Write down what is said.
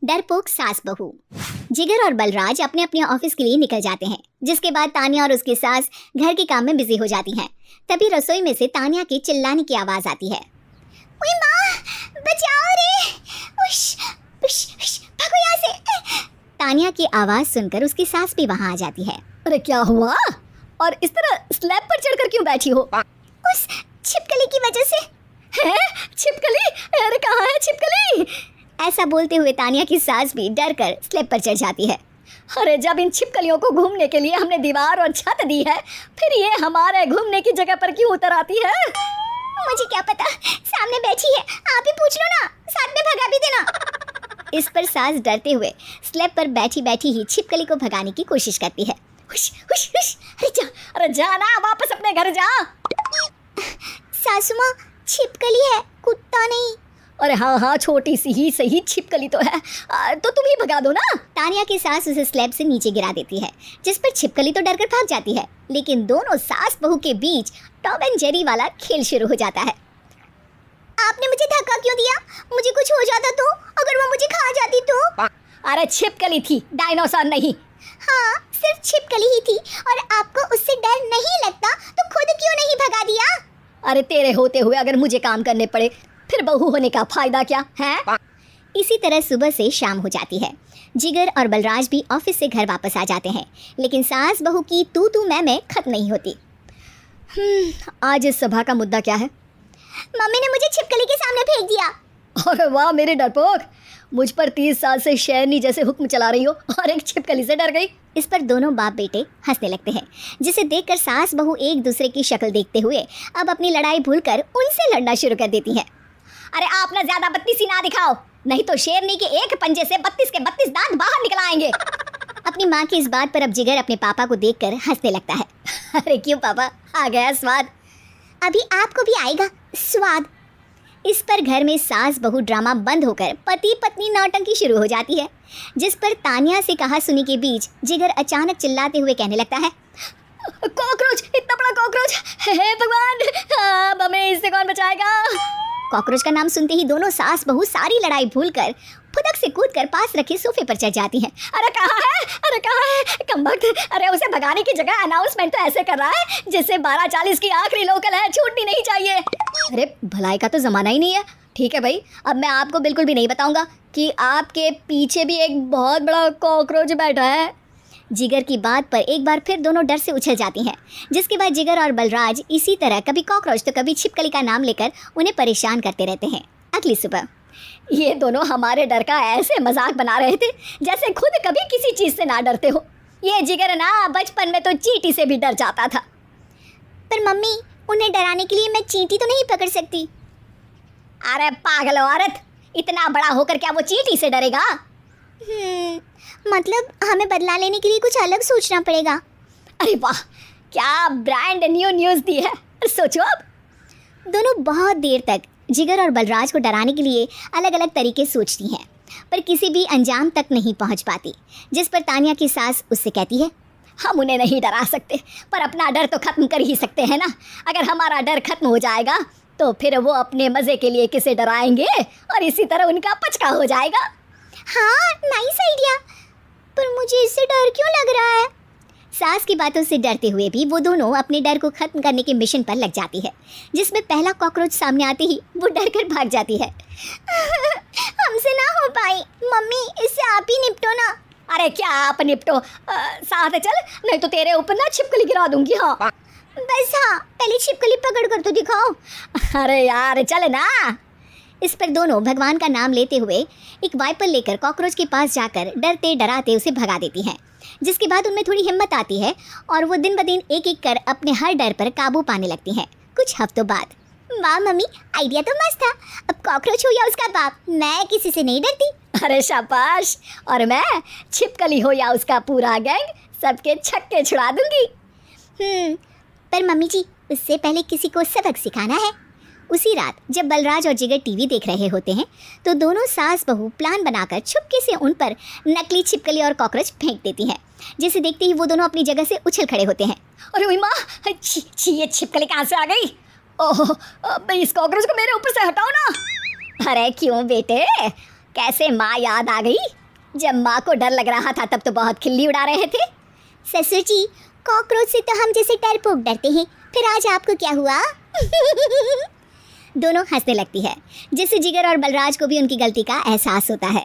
डरपोक सास बहू। जिगर और बलराज अपने अपने ऑफिस के लिए निकल जाते हैं, जिसके बाद तानिया और उसकी सास घर के काम में बिजी हो जाती हैं। तभी रसोई में से तानिया के चिल्लाने की आवाज आती है। ओए माँ, बचाओ रे! उश, उश, उश, भागो यहाँ से! तानिया की आवाज सुनकर उसकी सास भी वहाँ आ जाती है। अरे क्या हुआ? और इस तरह स्लैब पर चढ़कर क्यों बैठी हो? उस छिपकली की वजह से। है? छिपकली? अरे कहाँ है छिपकली? ऐसा बोलते हुए तानिया की सास भी डर कर स्लैब पर चढ़ जाती है। अरे जब इन छिपकलियों को घूमने के लिए हमने दीवार और छत दी है, फिर ये हमारे घूमने की जगह पर क्यों उतर आती है? मुझे क्या पता, सामने बैठी है, आप ही पूछ लो ना, साथ में भगा भी देना। इस पर सास डरते हुए स्लैब पर बैठी बैठी ही छिपकली को भगाने की कोशिश करती है। हुश, हुश, हुश, अरे जा ना, वापस अपने घर जा। सासू माँ, छिपकली है, कुत्ता नहीं। अरे हाँ, छोटी सी ही सही छिपकली तो है, तो तुम ही भगा दो ना। तानिया की सास उसे स्लैब से नीचे गिरा देती है, जिस पर छिपकली तो डरकर भाग जाती है। लेकिन दोनों सास बहू के बीच टॉम एंड जेरी वाला खेल शुरू हो जाता है। आपने मुझे धक्का क्यों दिया? मुझे कुछ हो जाता तो? अगर वो मुझे खा जाती तो? अरे छिपकली थी, डायनासोर नहीं। हाँ, सिर्फ छिपकली ही थी, और आपको उससे डर नहीं लगता तो खुद क्यों नहीं भगा दिया? अरे तेरे होते हुए अगर मुझे काम करने पड़े, फिर बहू होने का फायदा क्या है? इसी तरह सुबह से शाम हो जाती है। जिगर और बलराज भी ऑफिस से घर वापस आ जाते हैं, लेकिन सास बहू की तू मैं खत्म नहीं होती। आज इस सभा का मुद्दा क्या है? मम्मी ने मुझे छिपकली के सामने फेंक दिया। अरे वाह मेरे डरपोक, मुझ पर 30 साल से शेरनी जैसे हुक्म चला रही हो और एक छिपकली से डर गई। इस पर दोनों बाप बेटे हंसने लगते हैं, जिसे देखकर सास बहू एक दूसरे की शक्ल देखते हुए अब अपनी लड़ाई भूलकर उनसे लड़ना शुरू कर देती हैं। अरे आप ना ज्यादा बत्तीसी ना दिखाओ, नहीं तो शेरनी के एक पंजे से 32 के 32 दांत बाहर निकल आएंगे। अपनी माँ की इस बात पर अब जिगर अपने पापा को देखकर हंसने लगता है। अरे क्यों पापा, आ गया स्वाद। अभी आपको भी आएगा स्वाद। इस पर घर में सास बहू ड्रामा बंद होकर पति पत्नी नौटंकी शुरू हो जाती है, जिस पर तानिया से कहा सुनी के बीच जिगर अचानक चिल्लाते हुए कहने लगता है। कॉकरोच, इतना बड़ा कॉकरोच! हे भगवान, अब हमें इससे कौन बचाएगा? कॉकरोच का नाम सुनते ही दोनों सास बहू सारी लड़ाई भूलकर फुदक से कूदकर पास रखे सोफे पर चढ़ जाती हैं। अरे कहाँ है? अरे कहाँ है? कमबख्त! अरे उसे भगाने की जगह अनाउंसमेंट तो ऐसे कर रहा है जैसे 12:40 की आखिरी लोकल है, छूटनी नहीं चाहिए। अरे भलाई का तो जमाना ही नहीं है। ठीक है भाई, अब मैं आपको बिल्कुल भी नहीं बताऊंगा कि आपके पीछे भी एक बहुत बड़ा कॉकरोच बैठा है। जिगर की बात पर एक बार फिर दोनों डर से उछल जाती हैं, जिसके बाद जिगर और बलराज इसी तरह कभी कॉकरोच तो कभी छिपकली का नाम लेकर उन्हें परेशान करते रहते हैं। अगली सुबह ये दोनों हमारे डर का ऐसे मजाक बना रहे थे जैसे खुद कभी किसी चीज़ से ना डरते हो। ये जिगर ना बचपन में तो चींटी से भी डर जाता था। पर मम्मी, उन्हें डराने के लिए मैं चींटी तो नहीं पकड़ सकती। अरे पागल औरत, इतना बड़ा होकर क्या वो चींटी से डरेगा? मतलब हमें बदला लेने के लिए कुछ अलग सोचना पड़ेगा। अरे वाह, क्या ब्रांड न्यू न्यूज़ दी है। सोचो अब। दोनों बहुत देर तक जिगर और बलराज को डराने के लिए अलग अलग तरीके सोचती हैं, पर किसी भी अंजाम तक नहीं पहुंच पाती। जिस पर तानिया की सास उससे कहती है। हम उन्हें नहीं डरा सकते, पर अपना डर तो खत्म कर ही सकते हैं ना। अगर हमारा डर खत्म हो जाएगा तो फिर वो अपने मज़े के लिए किसे डराएंगे और इसी तरह उनका पचका हो जाएगा। हाँ, नाइस आइडिया, पर मुझे इससे डर क्यों लग रहा है? सास की बातों से डरते हुए भी वो दोनों अपने डर को खत्म करने के मिशन पर लग जाती है, जिसमें पहला कॉकरोच सामने आते ही वो डर कर भाग जाती है। हमसे ना हो पाई मम्मी, इससे आप ही निपटो ना। अरे क्या आप निपटो, साथ चल, नहीं तो तेरे ऊपर ना छिपकली गिरा दूंगी। हाँ बस, हाँ पहले छिपकली पकड़ कर तो दिखाओ। अरे यार चल ना। इस पर दोनों भगवान का नाम लेते हुए एक वाइपर लेकर कॉकरोच के पास जाकर डरते डराते उसे भगा देती हैं, जिसके बाद उनमें थोड़ी हिम्मत आती है और वो दिन ब दिन एक एक कर अपने हर डर पर काबू पाने लगती हैं। कुछ हफ्तों बाद। वाह मम्मी, आइडिया तो मस्त था। अब कॉकरोच हो या उसका बाप, मैं किसी से नहीं डरती। अरे शाबाश, और मैं छिपकली हो या उसका पूरा गैंग, सबके छक्के छुड़ा दूंगी। पर मम्मी जी, उससे पहले किसी को सबक सिखाना है। उसी रात जब बलराज और जिगर टीवी देख रहे होते हैं तो दोनों सास बहू प्लान बनाकर छुपके से उन पर नकली छिपकली और कॉकरोच फेंक देती हैं, जिसे देखते ही वो दोनों अपनी जगह से उछल खड़े होते हैं। अरे ओए माँ, ये छिपकली कहाँ से आ गई? ओह, इस कॉकरोच को मेरे ऊपर से हटाओ ना। अरे क्यों बेटे, कैसे माँ याद आ गई? जब माँ को डर लग रहा था तब तो बहुत खिल्ली उड़ा रहे थे। ससुर जी, कॉकरोच से तो हम जैसे डरपोक डरते हैं, फिर आज आपको क्या हुआ? दोनों हंसने लगती है, जिससे जिगर और बलराज को भी उनकी गलती का एहसास होता है।